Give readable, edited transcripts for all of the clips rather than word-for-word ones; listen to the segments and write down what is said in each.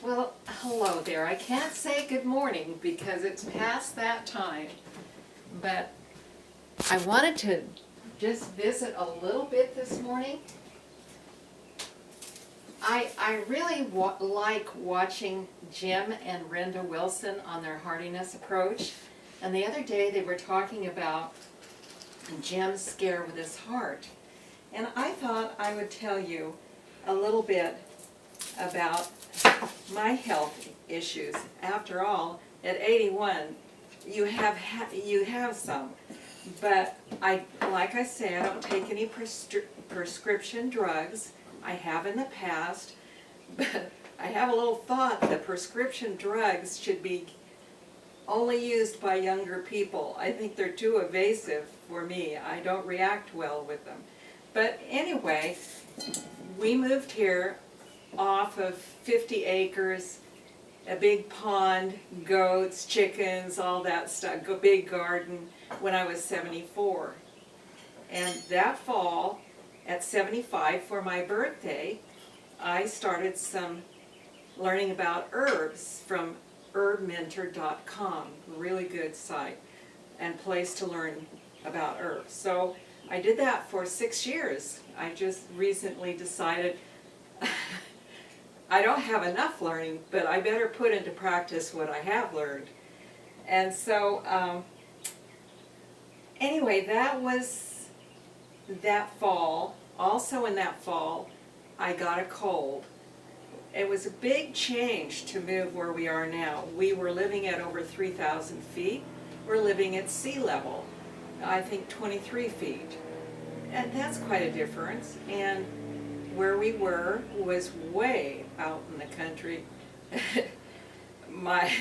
Well, hello there. I can't say good morning because it's past that time, but I wanted to just visit a little bit this morning. I really like watching Jim and Brenda Wilson on their hardiness approach, and the other day they were talking about Jim's scare with his heart, and I thought I would tell you a little bit about my health issues. After all, at 81, you have some, but like I say, I don't take any prescription drugs. I have in the past, but I have a little thought that prescription drugs should be only used by younger people. I think they're too evasive for me. I don't react well with them. But anyway, we moved here off of 50 acres, a big pond, goats, chickens, all that stuff, a big garden, when I was 74. And that fall, at 75 for my birthday, I started learning about herbs from herbmentor.com, really good site and place to learn about herbs. So I did that for 6 years. I just recently decided I don't have enough learning, but I better put into practice what I have learned. And so anyway, that was that fall. Also in that fall, I got a cold. It was a big change to move where we are now. We were living at over 3,000 feet. We're living at sea level, I think 23 feet. And that's quite a difference. And where we were was way out in the country. My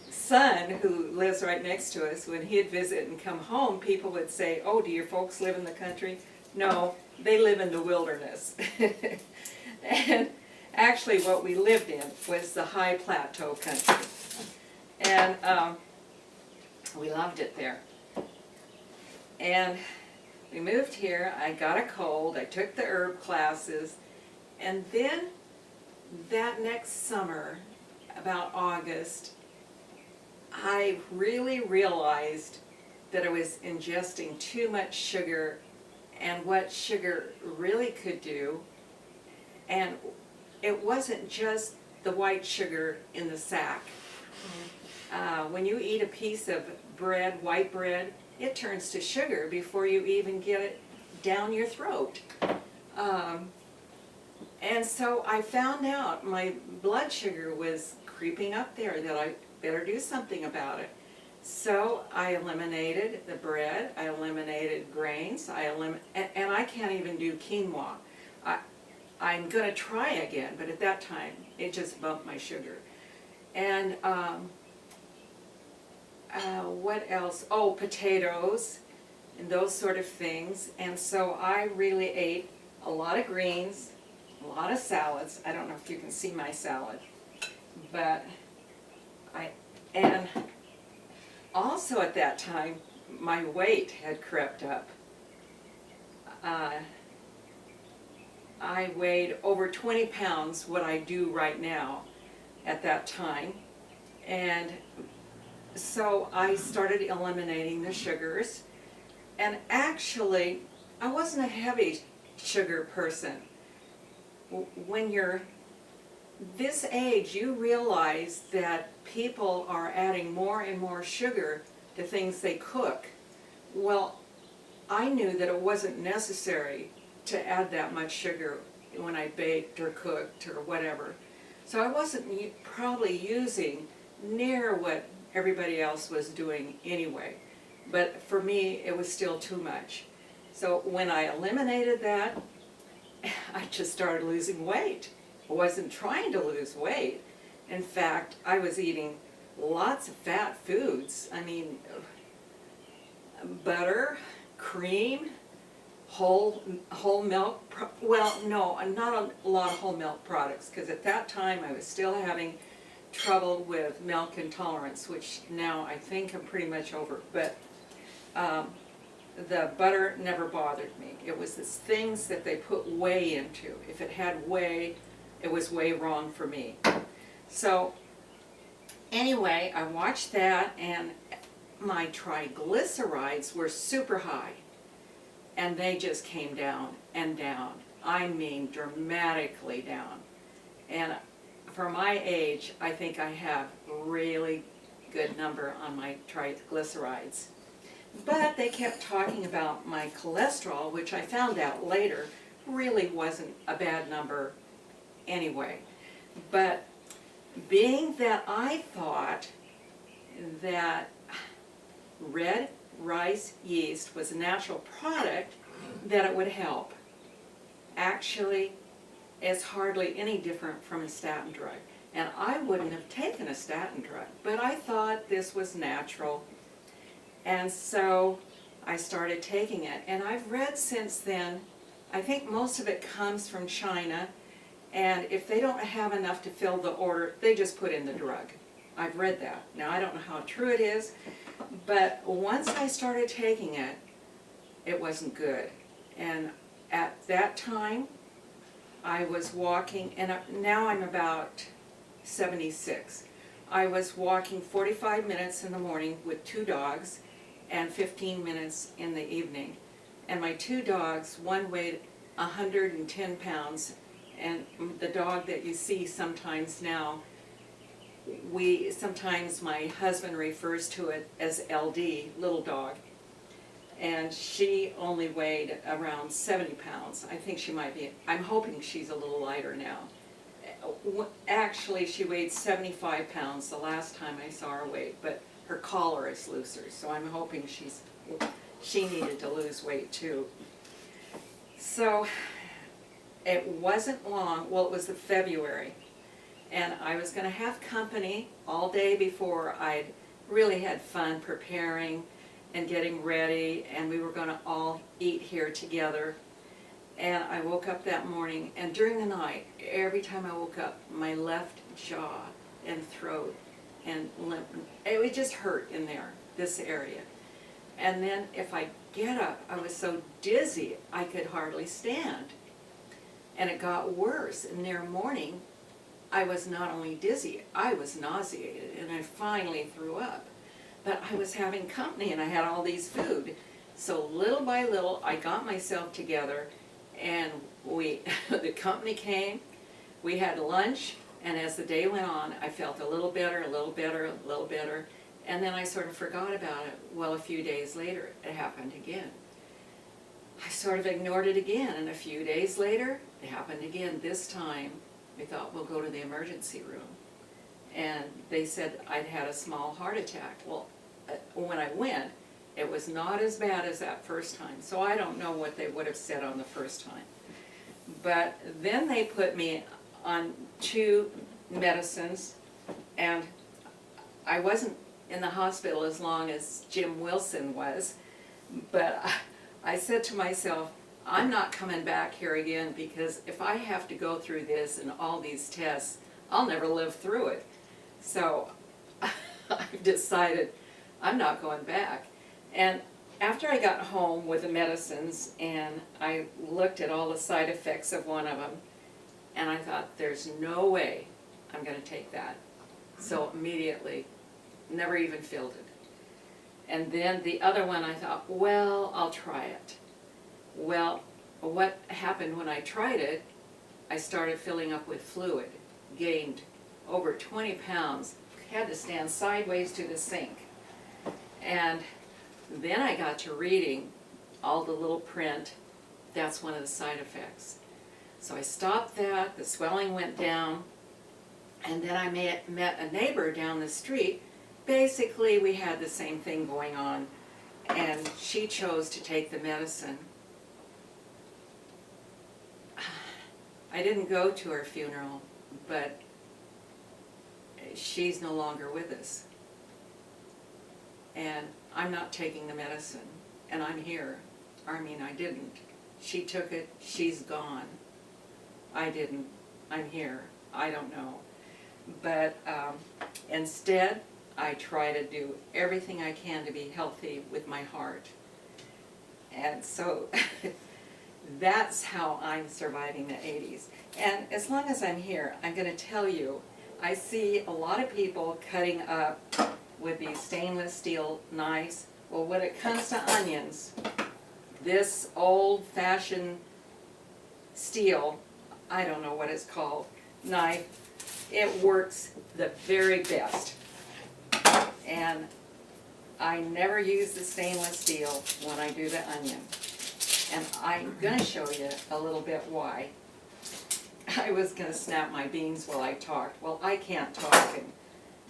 son, who lives right next to us, when he'd visit and come home, people would say, "Oh, do your folks live in the country?" No, they live in the wilderness. And actually what we lived in was the high plateau country. And we loved it there. And we moved here, I got a cold, I took the herb classes, and then that next summer, about August, I really realized that I was ingesting too much sugar and what sugar really could do. And it wasn't just the white sugar in the sack. When you eat a piece of bread, white bread, it turns to sugar before you even get it down your throat. And so I found out my blood sugar was creeping up there, that I better do something about it. So I eliminated the bread, I eliminated grains, and I can't even do quinoa. I'm going to try again, but at that time it just bumped my sugar. And what else? Oh, potatoes and those sort of things. And so I really ate a lot of greens, a lot of salads. I don't know if you can see my salad, but and also at that time my weight had crept up. I weighed over 20 pounds, what I do right now, at that time. And so I started eliminating the sugars. And actually, I wasn't a heavy sugar person. When you're this age, you realize that people are adding more and more sugar to things they cook. Well, I knew that it wasn't necessary to add that much sugar when I baked or cooked or whatever. So I wasn't probably using near what everybody else was doing anyway. But for me, it was still too much. So when I eliminated that, I just started losing weight. I wasn't trying to lose weight. In fact, I was eating lots of fat foods. I mean, butter, cream, whole milk. Well, no, not a lot of whole milk products, because at that time I was still having trouble with milk intolerance, which now I think I'm pretty much over. But the butter never bothered me. It was the things that they put whey into. If it had whey, it was whey wrong for me. So anyway, I watched that, and my triglycerides were super high, and they just came down and down. I mean, dramatically down. And for my age, I think I have a really good number on my triglycerides. But they kept talking about my cholesterol, which I found out later really wasn't a bad number anyway. But being that I thought that red rice yeast was a natural product, that it would help. Actually, it's hardly any different from a statin drug. And I wouldn't have taken a statin drug, but I thought this was natural. And so I started taking it. And I've read since then, I think most of it comes from China, and if they don't have enough to fill the order, they just put in the drug. I've read that. Now, I don't know how true it is, but once I started taking it, it wasn't good. And at that time, I was walking, and now I'm about 76. I was walking 45 minutes in the morning with 2 dogs and 15 minutes in the evening. And my 2 dogs, one weighed 110 pounds, and the dog that you see sometimes now, sometimes my husband refers to it as LD, little dog, and she only weighed around 70 pounds. I think she might be, I'm hoping she's a little lighter now. Actually, she weighed 75 pounds the last time I saw her weight, but her collar is looser, so I'm hoping she needed to lose weight too. So it wasn't long, well, it was the February, and I was going to have company all day before. I'd really had fun preparing and getting ready, and we were going to all eat here together. And I woke up that morning, and during the night, every time I woke up, my left jaw and throat and limp, it would just hurt in there, this area. And then if I get up, I was so dizzy I could hardly stand. And it got worse. And near morning, I was not only dizzy, I was nauseated, and I finally threw up. But I was having company, and I had all these food. So little by little, I got myself together, and the company came, we had lunch, and as the day went on, I felt a little better, a little better, a little better, and then I sort of forgot about it. Well, a few days later, it happened again. I sort of ignored it again, and a few days later, it happened again. This time, we thought, we'll go to the emergency room. And they said I'd had a small heart attack. Well, when I went, it was not as bad as that first time, so I don't know what they would have said on the first time. But then they put me on 2 medicines, and I wasn't in the hospital as long as Jim Wilson was, but I said to myself, I'm not coming back here again, because if I have to go through this and all these tests, I'll never live through it. So I've decided I'm not going back. And after I got home with the medicines, and I looked at all the side effects of one of them, and I thought, there's no way I'm going to take that. So immediately, never even filled it. And then the other one, I thought, well, I'll try it. Well, what happened when I tried it, I started filling up with fluid, gained over 20 pounds, had to stand sideways to the sink. And then I got to reading all the little print. That's one of the side effects. So I stopped that, the swelling went down, and then I met a neighbor down the street. Basically, we had the same thing going on, and she chose to take the medicine. I didn't go to her funeral, but she's no longer with us. And I'm not taking the medicine, and I'm here. I mean, I didn't. She took it, she's gone. I didn't, I'm here. I don't know. But instead, I try to do everything I can to be healthy with my heart. And so that's how I'm surviving the 80s. And as long as I'm here, I'm going to tell you I see a lot of people cutting up with these stainless steel knives. Well, when it comes to onions, this old-fashioned steel, I don't know what it's called, knife, it works the very best. And I never use the stainless steel when I do the onion. And I'm going to show you a little bit why. I was going to snap my beans while I talked. Well, I can't talk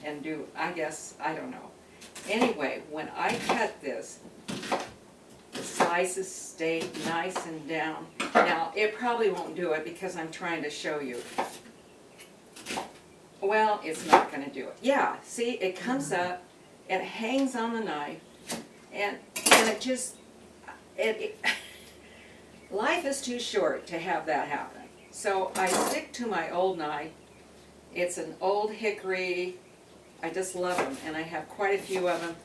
and do, I guess, I don't know. Anyway, when I cut this, the slices stay nice and down. Now, it probably won't do it because I'm trying to show you. Well, it's not going to do it. Yeah, see, it comes up, it hangs on the knife, and it just, life is too short to have that happen. So I stick to my old knife. It's an old hickory. I just love them, and I have quite a few of them,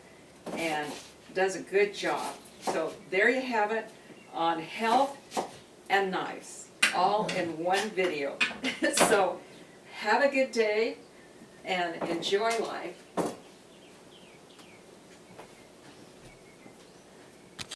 and it does a good job. So there you have it on health and knives, all in one video. So have a good day and enjoy life.